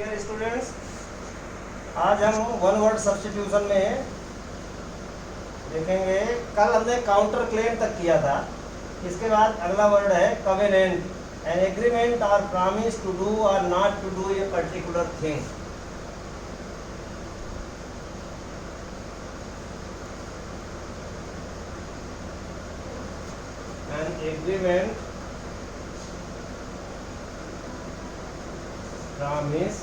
Dear students, आज हम one word substitution में देखेंगे। कल हमने काउंटर क्लेम तक किया था। इसके बाद अगला वर्ड है कवेनेंट, एन एग्रीमेंट और प्रॉमिस टू डू और not to do a particular thing. An agreement, promise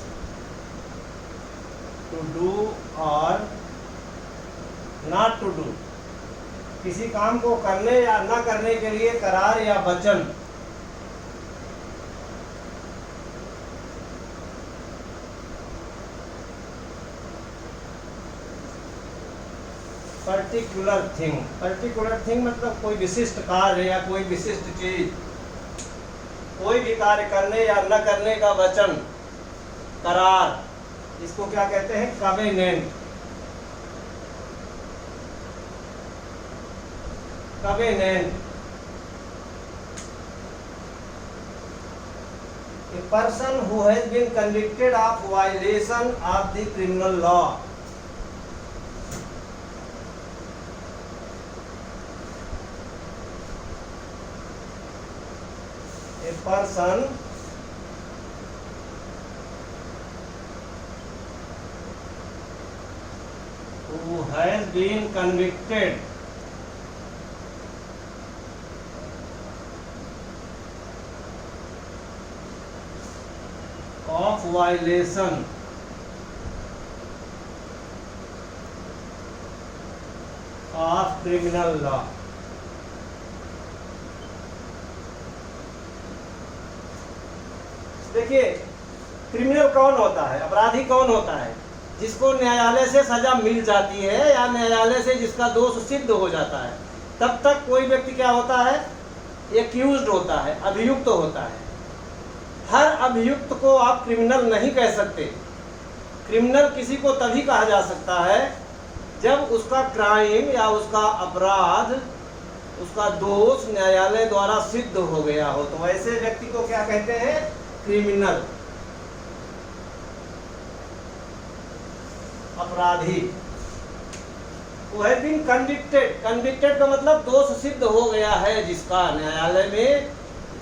to do और नॉट टू डू, किसी काम को करने या न करने के लिए करार या वचन। पर्टिकुलर थिंग, पर्टिकुलर थिंग मतलब कोई विशिष्ट कार्य या कोई विशिष्ट चीज, कोई भी कार्य करने या न करने का वचन, करार, इसको क्या कहते हैं? Covenant. Covenant, a person who has been convicted of violation of the criminal law. A person who has been convicted of violation of criminal law. देखिए, क्रिमिनल कौन होता है, अपराधी कौन होता है? जिसको न्यायालय से सजा मिल जाती है या न्यायालय से जिसका दोष सिद्ध हो जाता है, तब तक कोई व्यक्ति क्या होता है? एक्यूज्ड होता है, अभियुक्त होता है। हर अभियुक्त को आप क्रिमिनल नहीं कह सकते। क्रिमिनल किसी को तभी कहा जा सकता है जब उसका क्राइम या उसका अपराध, उसका दोष न्यायालय द्वारा सिद्ध हो गया हो, तो ऐसे व्यक्ति को क्या कहते हैं? क्रिमिनल, अपराधी। वो है बीन कन्विक्टेड, कन्विक्टेड का मतलब दोष सिद्ध हो गया है, जिसका न्यायालय में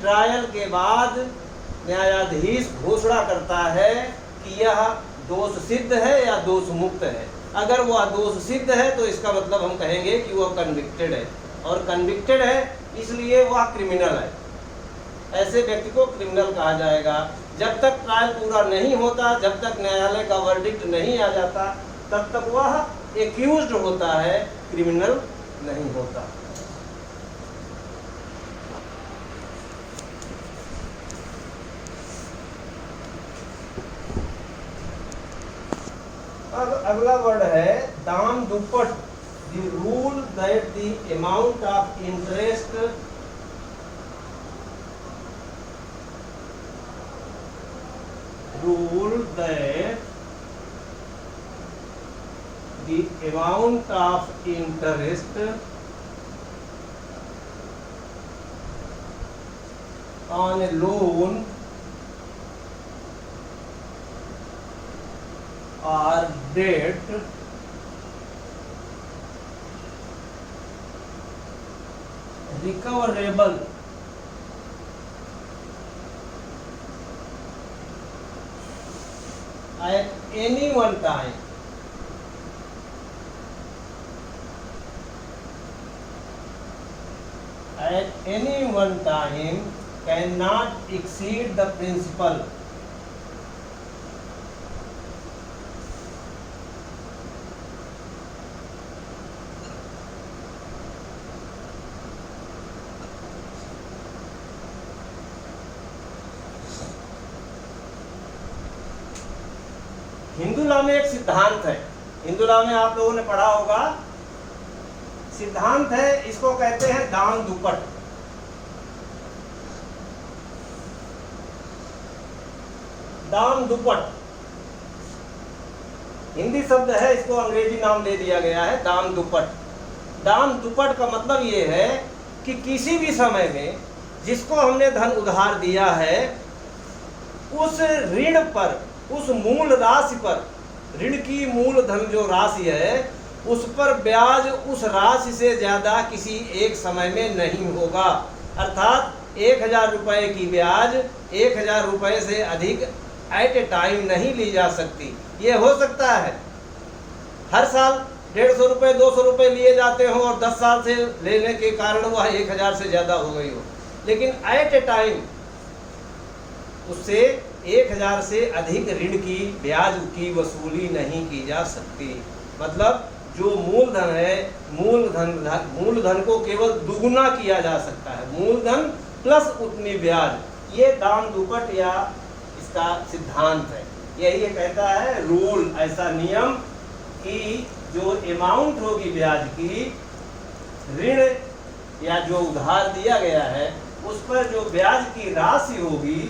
ट्रायल के बाद न्यायाधीश घोषणा करता है कि यह दोष सिद्ध है या दोष मुक्त है। अगर वह दोष सिद्ध है तो इसका मतलब हम कहेंगे कि वह कन्विक्टेड है, और कन्विक्टेड है इसलिए वह क्रिमिनल है। ऐसे व्यक्ति को क्रिमिनल कहा जाएगा। जब तक ट्रायल पूरा नहीं होता, जब तक न्यायालय का वर्डिक्ट नहीं आ जाता, तब तक वह एक्यूज्ड होता है, क्रिमिनल नहीं होता। अब अगला वर्ड है दाम दुप्पट, the rule that the amount of interest rule that the amount of interest on a loan or debt recoverable at any one time cannot exceed the principal Hindu law में एक सिद्धांत है, हिंदू लॉ में आप लोगों ने पढ़ा होगा, सिद्धांत है, इसको कहते हैं दाम दुप्पट। दाम दुप्पट हिंदी शब्द है, इसको अंग्रेजी नाम दे दिया गया है दाम दुप्पट। दाम दुप्पट का मतलब ये है कि किसी भी समय में जिसको हमने धन उधार दिया है उस ऋण पर उस मूल राशि पर, ऋण की मूलधन जो राशि है उस पर ब्याज उस राशि से ज़्यादा किसी एक समय में नहीं होगा। अर्थात 1000 रुपये की ब्याज 1000 रुपये से अधिक एट ए टाइम नहीं ली जा सकती। ये हो सकता है हर साल 150 रुपये 200 रुपये लिए जाते हों और 10 साल से लेने के कारण वह 1000 से ज़्यादा हो गई हो, लेकिन एट ए टाइम उससे 1000 से अधिक ऋण की ब्याज की वसूली नहीं की जा सकती। मतलब जो मूलधन है, मूलधन को केवल दुगुना किया जा सकता है, मूलधन प्लस उतनी ब्याज। ये दाम दुपट या इसका सिद्धांत है। यही ये कहता है रूल, ऐसा नियम कि जो अमाउंट होगी ब्याज की, ऋण या जो उधार दिया गया है उस पर जो ब्याज की राशि होगी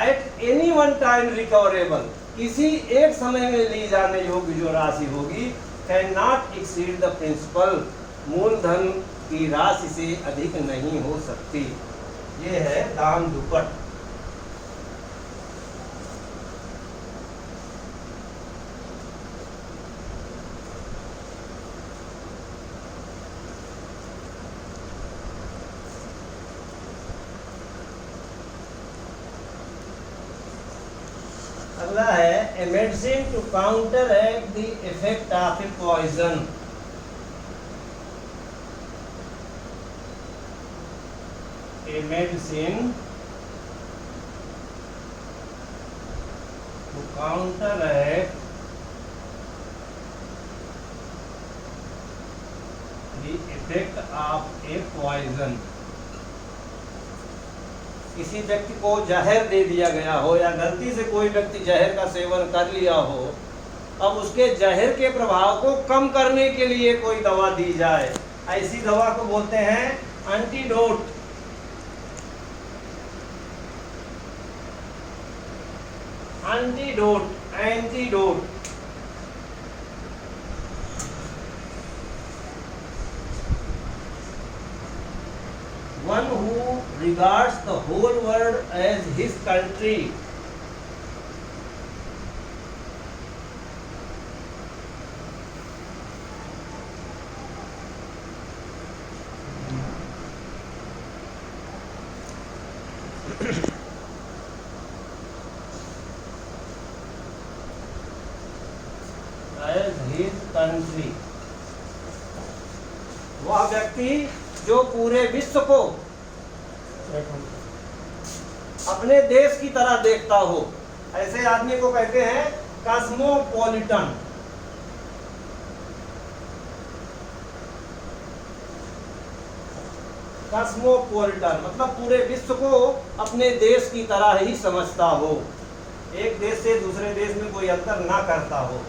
at any one time recoverable, किसी एक समय में ली जाने योग्य जो राशि होगी, cannot exceed the principal, मूलधन की राशि से अधिक नहीं हो सकती। ये है दाम दुपट। अगला है a medicine to counteract the effect of a poison. A medicine to counteract the effect of a poison. किसी व्यक्ति को जहर दे दिया गया हो या गलती से कोई व्यक्ति जहर का सेवन कर लिया हो, अब उसके जहर के प्रभाव को कम करने के लिए कोई दवा दी जाए, ऐसी दवा को बोलते हैं antidote. Antidote one who regards the whole world as his country, as his country, वह व्यक्ति जो पूरे विश्व को अपने देश की तरह देखता हो, ऐसे आदमी को कहते हैं कॉस्मोपॉलिटन। कॉस्मोपॉलिटन मतलब पूरे विश्व को अपने देश की तरह ही समझता हो, एक देश से दूसरे देश में कोई अंतर ना करता हो।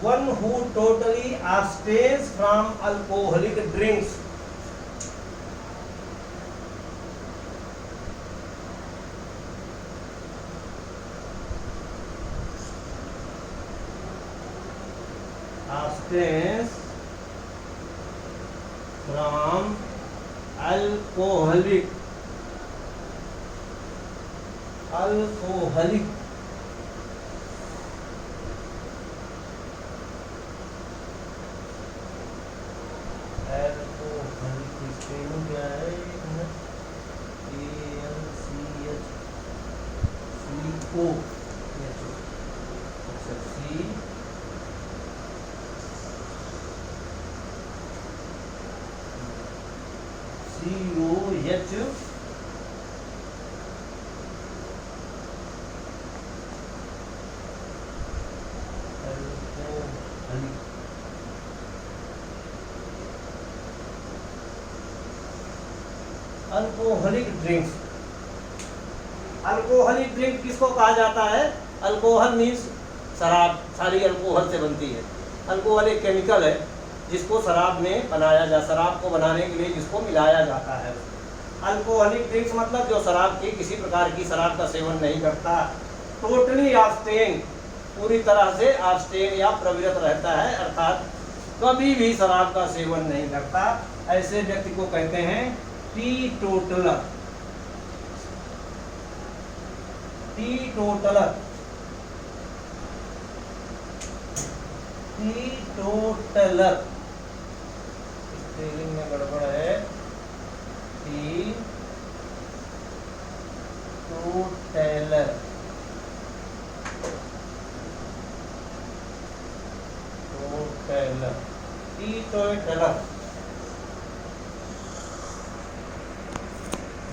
One who totally abstains from alcoholic drinks, abstains from alcoholic क्या है, ALCHO, alcoholic drinks. Alcoholic drink किसको कहा जाता है? अल्कोहल मीन्स शराब, सारी अल्कोहल से बनती है। अल्कोहल एक केमिकल है जिसको शराब में बनाया जा, शराब को बनाने के लिए जिसको मिलाया जाता है। अल्कोहलिक ड्रिंक्स मतलब जो शराब की किसी प्रकार की शराब का सेवन नहीं करता। टोटली abstain पूरी तरह से abstain या प्रविरत रहता है, अर्थात कभी भी शराब का सेवन नहीं करता, ऐसे व्यक्ति को कहते हैं टीटोटलर। टीटोटलर, टीटोटलर, स्पेलिंग में गड़बड़ है, teetotaller, teetotaller,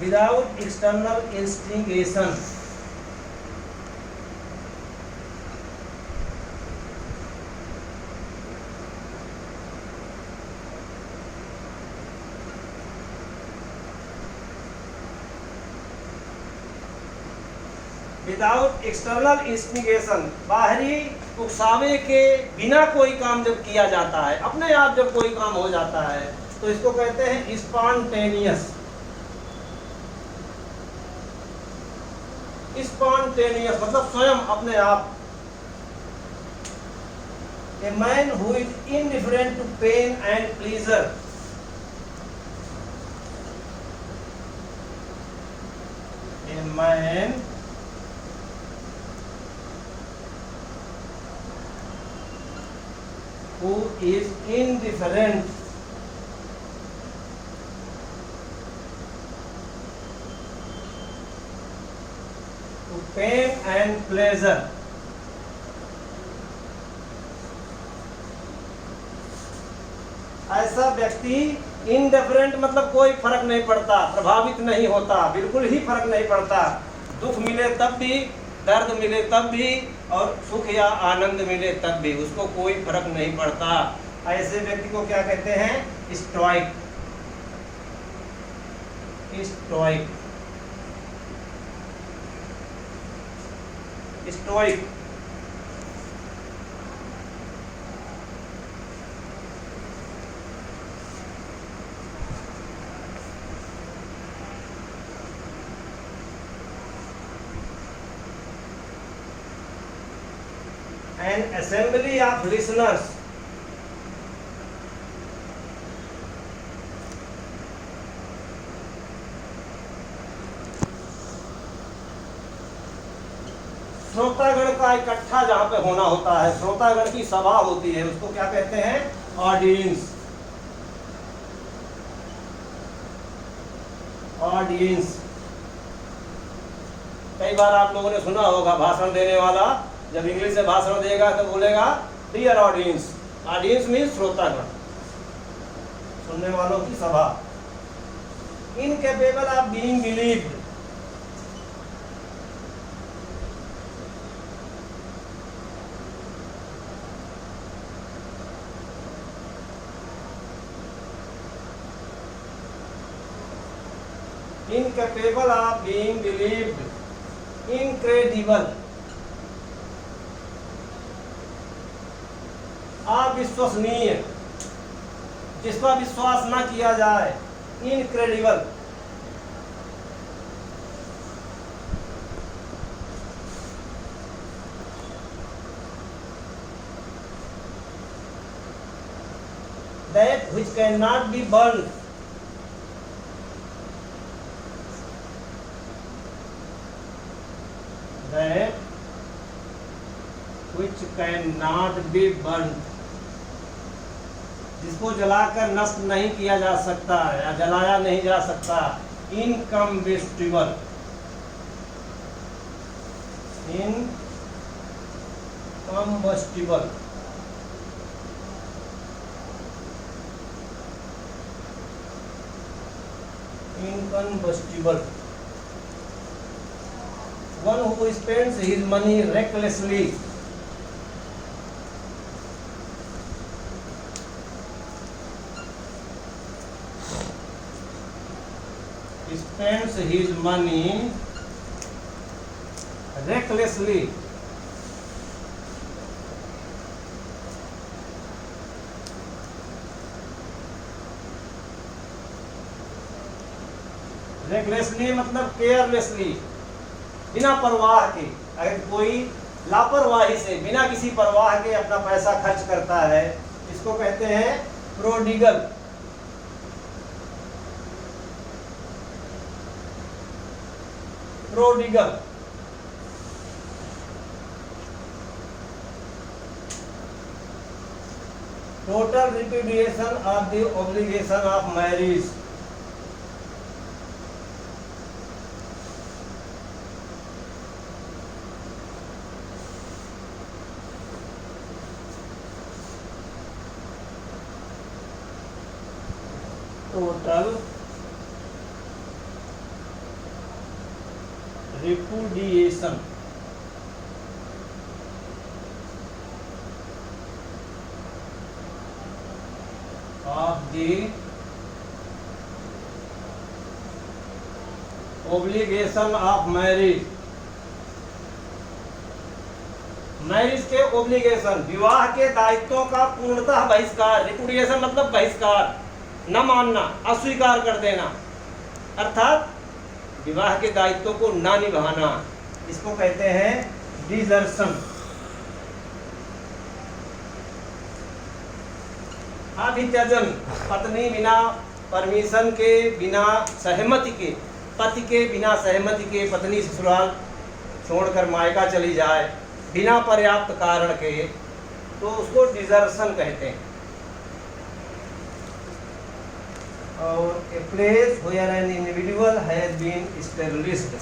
without external instigation, without external instigation, बाहरी उकसावे के बिना कोई काम जब किया जाता है, अपने आप जब कोई काम हो जाता है, तो इसको कहते हैं स्पॉन्टेनियस। स्पॉन्टेनियस मतलब स्वयं, अपने आप। A man who is indifferent to pain and pleasure, a man who is indifferent to pain and pleasure, ऐसा व्यक्ति इनडिफरेंट मतलब कोई फर्क नहीं पड़ता, प्रभावित नहीं होता, बिल्कुल ही फर्क नहीं पड़ता, दुख मिले तब भी, दर्द मिले तब भी, और सुख या आनंद मिले तब भी, उसको कोई फर्क नहीं पड़ता। ऐसे व्यक्ति को क्या कहते हैं? Stoic. Stoic, stoic. An assembly of listeners श्रोतागण का इकट्ठा जहां पे होना होता है, श्रोतागण की सभा होती है, उसको क्या कहते हैं? ऑडियंस। ऑडियंस। कई बार आप लोगों ने सुना होगा, भाषण देने वाला जब इंग्लिश से भाषण देगा तो बोलेगा डियर ऑडियंस। ऑडियंस मीन्स श्रोतागण, सुनने वालों की सभा। Incapable of being believed, incapable of being believed, incredible, अविश्वसनीय, जिसका विश्वास ना किया जाए, incredible. That which cannot be burned, that which cannot be burned, जिसको जलाकर नष्ट नहीं किया जा सकता या जलाया नहीं जा सकता, इनकम्बस्टिबल, इनकम्बस्टिबल, इनकम्बस्टिबल। One who spends his money recklessly, spends his money recklessly, recklessly मतलब केयरलेसली, बिना परवाह के। अगर कोई लापरवाही से, बिना किसी परवाह के अपना पैसा खर्च करता है, इसको कहते हैं prodigal. Prodigal. Total repudiation of the obligation of marriage. Total repudiation of the obligation of marriage। Marriage के ओब्लिगेशन, विवाह के दायित्वों का पूर्णतः बहिष्कार। रिपुडिएशन मतलब बहिष्कार, न मानना, अस्वीकार कर देना, अर्थात विवाह के दायित्वों को ना निभाना, इसको कहते हैं डिजर्शन। अभित्यजन, पत्नी बिना परमिशन के, बिना सहमति के, पति के बिना सहमति के पत्नी ससुराल छोड़कर मायका चली जाए बिना पर्याप्त कारण के, तो उसको डिजर्शन कहते हैं। और a place where an individual has been established.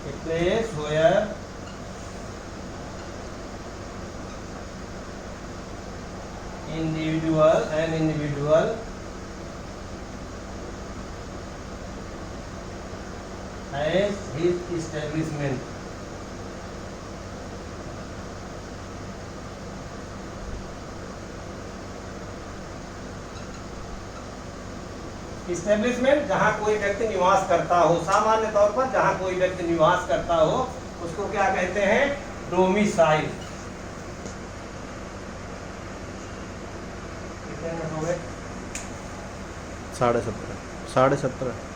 A place where an individual has his establishment। Establishment जहां कोई व्यक्ति निवास करता हो, सामान्य तौर पर जहां कोई व्यक्ति निवास करता हो उसको क्या कहते हैं? डोमिसाइल। 17.5